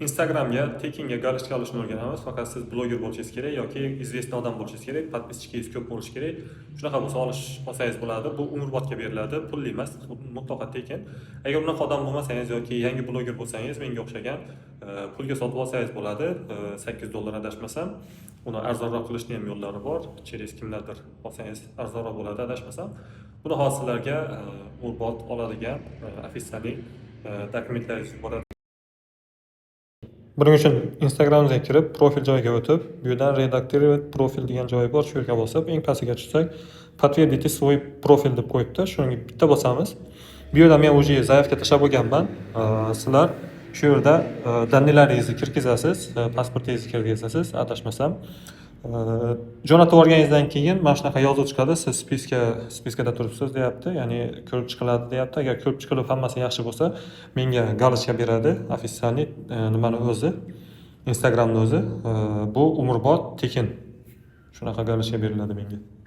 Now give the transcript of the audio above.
Instagramga tekinga galishka olishni o'rganamiz. Faqat siz bloger bo'lishingiz kerak yoki izvestniy odam bo'lishingiz kerak, podpischikangiz ko'p bo'lishi kerak. Shunaqa bo'lsa olsangiz bo'ladi. Bu umrbodga beriladi, pulli emas, mutlaqo tekin. Agar unaqa odam bo'lmasangiz yoki yangi bloger bo'lsangiz, menga o'xshagan pulga sotib olsangiz bo'ladi. $8 adashmasam. Uni arzonroq qilishning ham yo'llari bor. Cheres kimlardir olsangiz arzonroq bo'ladi adashmasam. Buni hozirlarga umrbod oladigan ofitsialniy dokumentlaringiz bor. Buning uchun Instagramga kirib, profil joyiga o'tib, bu yerdan redaktirovat profil degan joyi bor. Shu yerga bosib, eng pastiga tushsak, подтвердите свой profil deb qo'yibdi. Shunga bitta bosamiz. Bu yerda men уже zaявка tashlab bo'lganman. Sizlar shu yerda dannilaringizni kirgizasiz, pasportingizni kirgizasiz, adashmasam. Jo'natib olganingizdan keyin mana shunaqa yozuv chiqadi. Siz spiskada turibsiz deyapti, ya'ni ko'rib chiqiladi deyapti. Agar ko'rib chiqilib hammasi yaxshi bo'lsa, menga galishka beradi ofitsialniy nimani o'zi, Instagramni o'zi. Bu umrbod tekin. Shunaqa galishka beriladi menga.